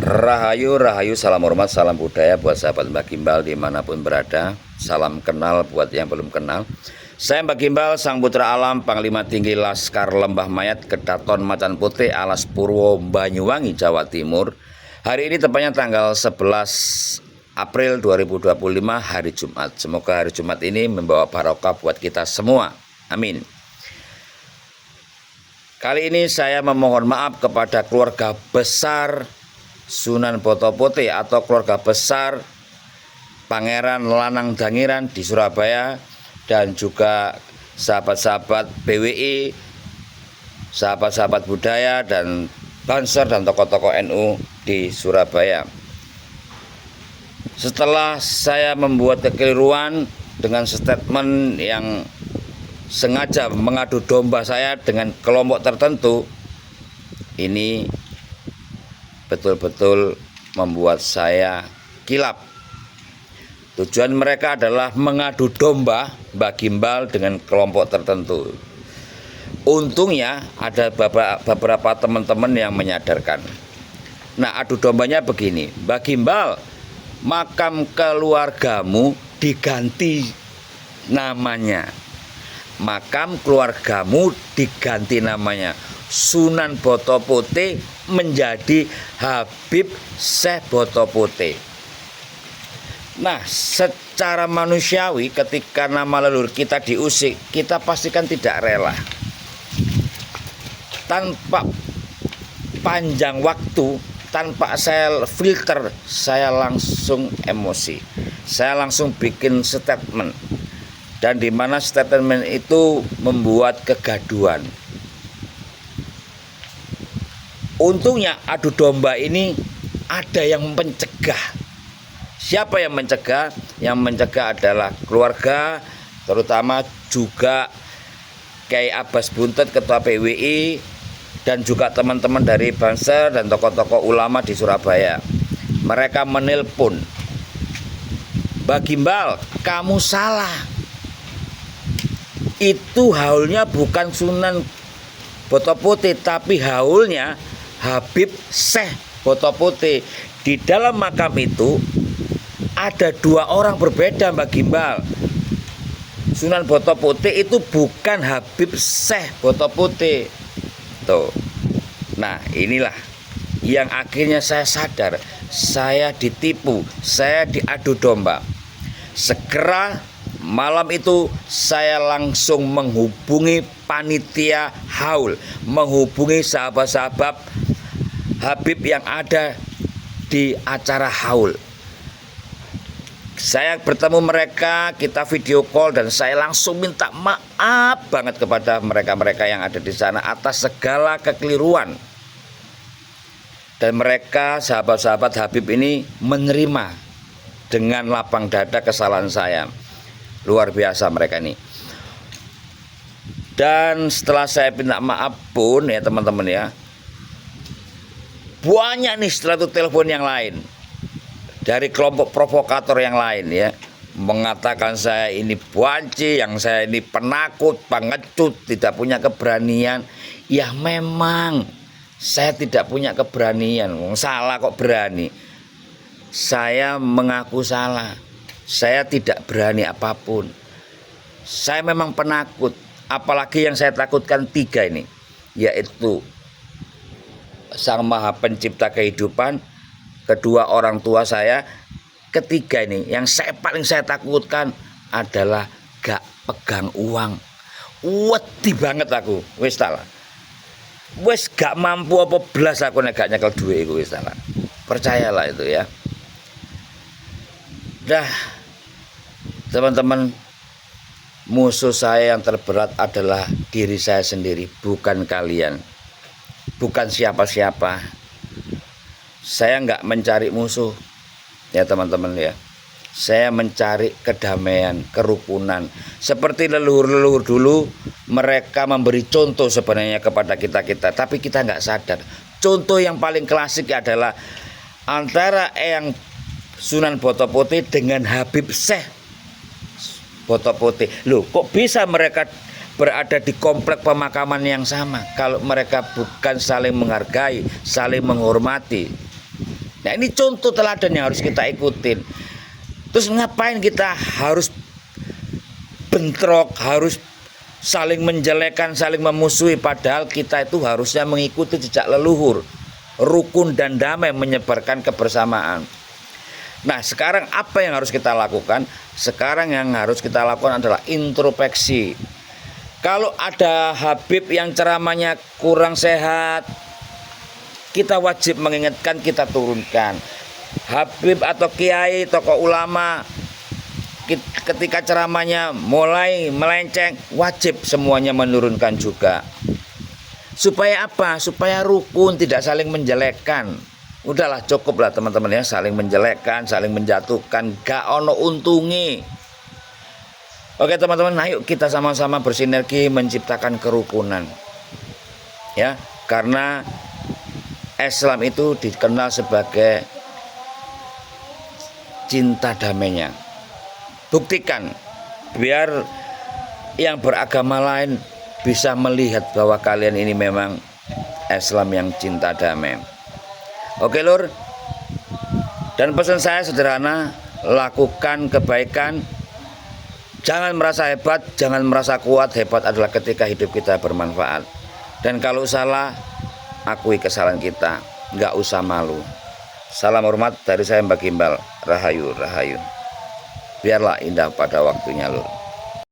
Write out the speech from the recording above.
Rahayu, rahayu, salam hormat, salam budaya buat sahabat Mbak Gimbal dimanapun berada. Salam kenal buat yang belum kenal. Saya Mbak Gimbal, Sang Putra Alam, Panglima Tinggi Laskar Lembah Mayat, Kedaton Macan Putih, Alas Purwo, Banyuwangi, Jawa Timur. Hari ini tepatnya tanggal 11 April 2025, hari Jumat. Semoga hari Jumat ini membawa barokah buat kita semua. Amin. Kali ini saya memohon maaf kepada keluarga besar Sunan Boto Putih atau keluarga besar Pangeran Lanang Dangiran di Surabaya, dan juga sahabat-sahabat BWI, sahabat-sahabat budaya dan Banser dan tokoh-tokoh NU di Surabaya. Setelah saya membuat kekeliruan dengan statement yang sengaja mengadu domba saya dengan kelompok tertentu, ini betul-betul membuat saya kilap. Tujuan mereka adalah mengadu domba Mbak Gimbal dengan kelompok tertentu. Untungnya ada beberapa teman-teman yang menyadarkan. Nah, adu dombanya begini, Mbak Gimbal, makam keluargamu diganti namanya. Makam keluargamu diganti namanya. Sunan Boto Putih menjadi Habib Syekh Boto Putih. Nah, secara manusiawi ketika nama leluhur kita diusik, kita pastikan tidak rela. Tanpa panjang waktu, tanpa saya filter, saya langsung emosi. Saya langsung bikin statement. Dan di mana statement itu membuat kegaduhan. Untungnya adu domba ini ada yang mencegah. Siapa yang mencegah? Yang mencegah adalah keluarga, terutama juga Kiai Abbas Buntet, Ketua PWI, dan juga teman-teman dari Banser dan tokoh-tokoh ulama di Surabaya. Mereka menelpon, Mbak Gimbal, kamu salah. Itu haulnya bukan Sunan Boto Putih, tapi haulnya Habib Syekh Boto Putih. Di dalam makam itu ada dua orang berbeda, Mbak Gimbal. Sunan Boto Putih itu bukan Habib Syekh Boto Putih. Tuh. Nah, inilah yang akhirnya saya sadar, saya ditipu, saya diadu domba. Segera malam itu saya langsung menghubungi panitia haul, menghubungi sahabat-sahabat Habib yang ada di acara haul. Saya bertemu mereka, kita video call, dan saya langsung minta maaf banget kepada mereka-mereka yang ada di sana atas segala kekeliruan. Dan mereka, sahabat-sahabat Habib ini, menerima dengan lapang dada kesalahan saya. Luar biasa mereka ini. Dan setelah saya minta maaf pun ya teman-teman ya, banyak nih setelah itu telepon yang lain dari kelompok provokator yang lain ya, mengatakan saya ini banci, yang saya ini penakut, pengecut, tidak punya keberanian. Ya memang saya tidak punya keberanian, salah kok berani. Saya mengaku salah. Saya tidak berani apapun. Saya memang penakut. Apalagi yang saya takutkan tiga ini, yaitu Sang Maha Pencipta kehidupan, kedua orang tua saya, ketiga ini yang paling saya takutkan adalah gak pegang uang. Wedi banget aku, wis salah. Wis gak mampu apa belas aku nek gak nyekel duit iku, wis salah. Percayalah itu ya. Dah, teman-teman, musuh saya yang terberat adalah diri saya sendiri, bukan kalian, bukan siapa-siapa. Saya nggak mencari musuh ya teman-teman ya. Saya mencari kedamaian, kerukunan. Seperti leluhur-leluhur dulu, mereka memberi contoh sebenarnya kepada kita-kita, tapi kita nggak sadar. Contoh yang paling klasik adalah antara yang Sunan Boto Putih dengan Habib Syekh Boto Putih. Loh, kok bisa mereka berada di komplek pemakaman yang sama kalau mereka bukan saling menghargai, saling menghormati? Nah, ini contoh teladan yang harus kita ikutin. Terus ngapain kita harus bentrok, harus saling menjelekan, saling memusuhi, padahal kita itu harusnya mengikuti jejak leluhur, rukun dan damai, menyebarkan kebersamaan. Nah, sekarang apa yang harus kita lakukan? Sekarang yang harus kita lakukan adalah introspeksi. Kalau ada habib yang ceramahnya kurang sehat, kita wajib mengingatkan, kita turunkan. Habib atau kiai, tokoh ulama, ketika ceramahnya mulai melenceng, wajib semuanya menurunkan juga. Supaya apa? Supaya rukun, tidak saling menjelekkan. Udahlah, cukup lah teman-teman ya, saling menjelekkan, saling menjatuhkan, gak ono untungi. Oke teman-teman, ayo kita sama-sama bersinergi menciptakan kerukunan. Ya, karena Islam itu dikenal sebagai cinta damainya. Buktikan, biar yang beragama lain bisa melihat bahwa kalian ini memang Islam yang cinta damai. Oke lur, dan pesan saya sederhana, lakukan kebaikan, jangan merasa hebat, jangan merasa kuat. Hebat adalah ketika hidup kita bermanfaat. Dan kalau salah, akui kesalahan kita, nggak usah malu. Salam hormat dari saya Mbak Gimbal. Rahayu, rahayu. Biarlah indah pada waktunya lur.